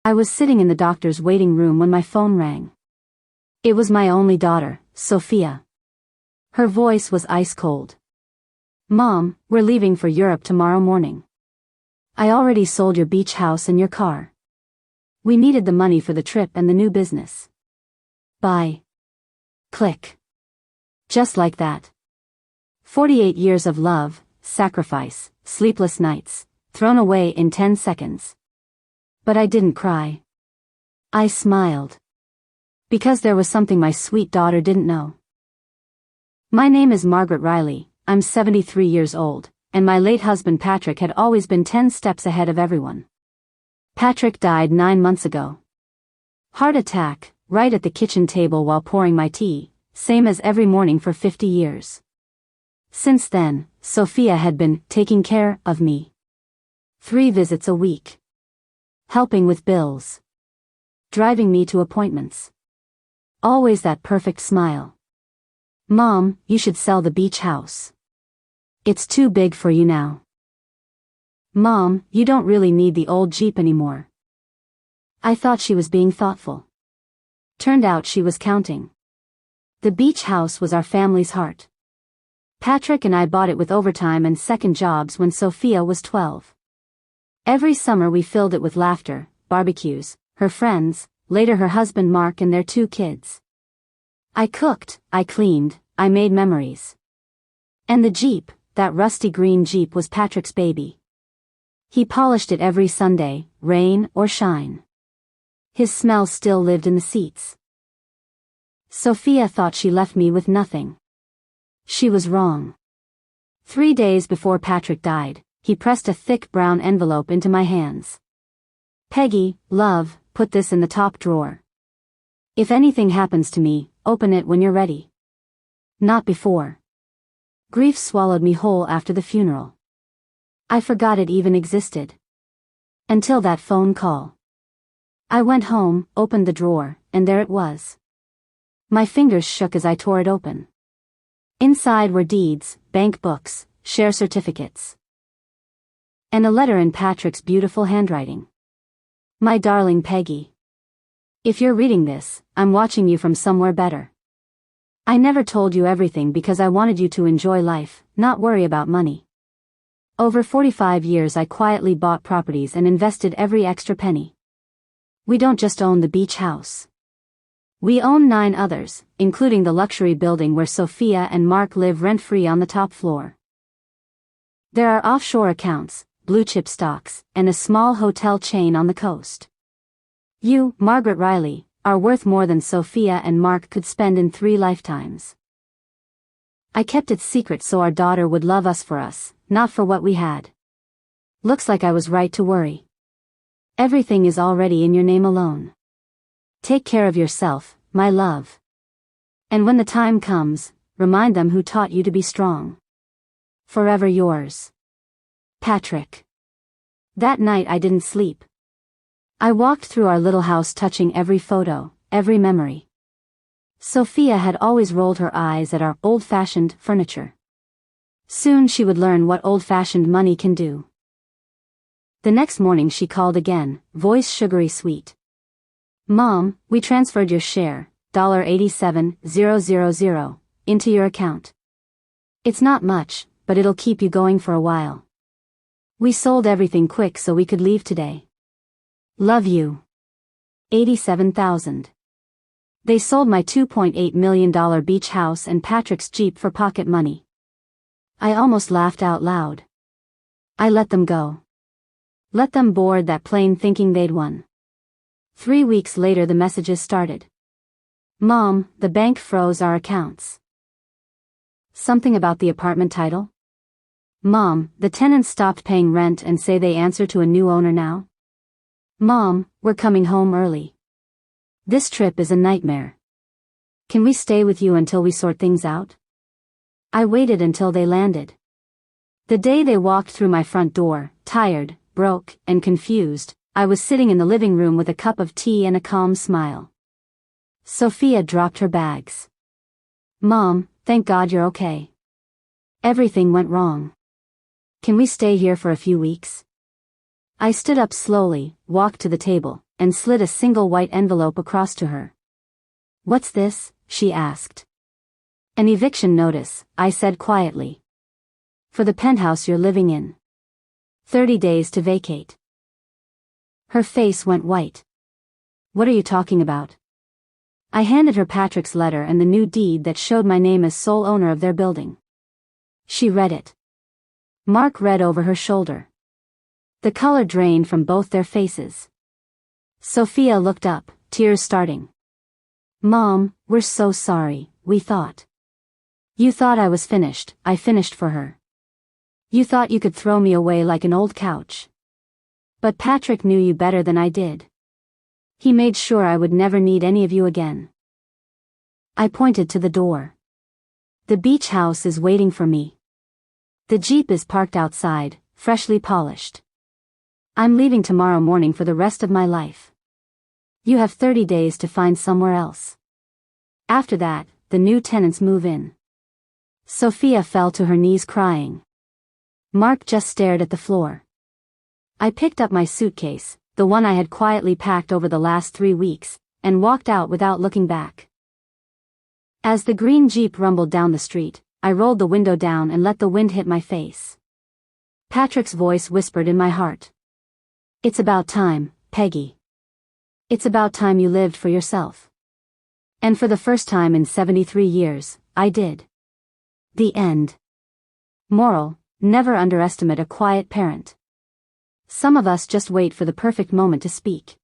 I was sitting in the doctor's waiting room when my phone rang. It was my only daughter, Sophia. Her voice was ice cold. "Mom, we're leaving for Europe tomorrow morning. I already sold your beach house and your car. We needed the money for the trip and the new business. Bye." Click. Just like that. 48 years of love, sacrifice, sleepless nights, thrown away in 10 seconds. But I didn't cry. I smiled. Because there was something my sweet daughter didn't know. My name is Margaret Riley, I'm 73 years old, and my late husband Patrick had always been 10 steps ahead of everyone. Patrick died 9 months ago. Heart attack, right at the kitchen table while pouring my tea, same as every morning for 50 years. Since then, Sophia had been taking care of me. 3 visits a week. Helping with bills. Driving me to appointments. Always that perfect smile. "Mom, you should sell the beach house. It's too big for you now. Mom, you don't really need the old Jeep anymore." I thought she was being thoughtful. Turned out she was counting. The beach house was our family's heart. Patrick and I bought it with overtime and second jobs when Sophia was 12. Every summer we filled it with laughter, barbecues, her friends, later her husband Mark and their 2 kids. I cooked, I cleaned, I made memories. And the Jeep, that rusty green Jeep, was Patrick's baby. He polished it every Sunday, rain or shine. His smell still lived in the seats. Sophia thought she left me with nothing. She was wrong. 3 days before Patrick died, he pressed a thick brown envelope into my hands. "Peggy, love, put this in the top drawer. If anything happens to me, open it when you're ready. Not before." Grief swallowed me whole after the funeral. I forgot it even existed. Until that phone call. I went home, opened the drawer, and there it was. My fingers shook as I tore it open. Inside were deeds, bank books, share certificates. And a letter in Patrick's beautiful handwriting. "My darling Peggy. If you're reading this, I'm watching you from somewhere better. I never told you everything because I wanted you to enjoy life, not worry about money. Over 45 years I quietly bought properties and invested every extra penny. We don't just own the beach house. We own 9 others, including the luxury building where Sophia and Mark live rent-free on the top floor. There are offshore accounts, blue-chip stocks, and a small hotel chain on the coast. You, Margaret Riley, are worth more than Sophia and Mark could spend in 3 lifetimes. I kept it secret so our daughter would love us for us, not for what we had. Looks like I was right to worry. Everything is already in your name alone. Take care of yourself, my love. And when the time comes, remind them who taught you to be strong. Forever yours. Patrick." That night I didn't sleep. I walked through our little house touching every photo, every memory. Sophia had always rolled her eyes at our old-fashioned furniture. Soon she would learn what old-fashioned money can do. The next morning she called again, voice sugary sweet. "Mom, we transferred your share, $87,000, into your account. It's not much, but it'll keep you going for a while. We sold everything quick so we could leave today. Love you. 87,000. They sold my $2.8 million beach house and Patrick's Jeep for pocket money. I almost laughed out loud. I let them go. Let them board that plane thinking they'd won. 3 weeks later the messages started. "Mom, the bank froze our accounts." Something about the apartment title? "Mom, the tenants stopped paying rent and say they answer to a new owner now." "Mom, we're coming home early. This trip is a nightmare. Can we stay with you until we sort things out?" I waited until they landed. The day they walked through my front door, tired, broke, and confused, I was sitting in the living room with a cup of tea and a calm smile. Sophia dropped her bags. "Mom, thank God you're okay. Everything went wrong. Can we stay here for a few weeks?" I stood up slowly, walked to the table, and slid a single white envelope across to her. "What's this?" she asked. "An eviction notice," I said quietly. "For the penthouse you're living in. 30 days to vacate." Her face went white. "What are you talking about?" I handed her Patrick's letter and the new deed that showed my name as sole owner of their building. She read it. Mark read over her shoulder. The color drained from both their faces. Sophia looked up, tears starting. "Mom, we're so sorry, we thought. You thought I was finished, I finished for her. You thought you could throw me away like an old couch. But Patrick knew you better than I did. He made sure I would never need any of you again." I pointed to the door. "The beach house is waiting for me. The Jeep is parked outside, freshly polished. I'm leaving tomorrow morning for the rest of my life. You have 30 days to find somewhere else. After that, the new tenants move in." Sophia fell to her knees crying. Mark just stared at the floor. I picked up my suitcase, the one I had quietly packed over the last 3 weeks, and walked out without looking back. As the green Jeep rumbled down the street, I rolled the window down and let the wind hit my face. Patrick's voice whispered in my heart. "It's about time, Peggy. It's about time you lived for yourself." And for the first time in 73 years, I did. The end. Moral: never underestimate a quiet parent. Some of us just wait for the perfect moment to speak.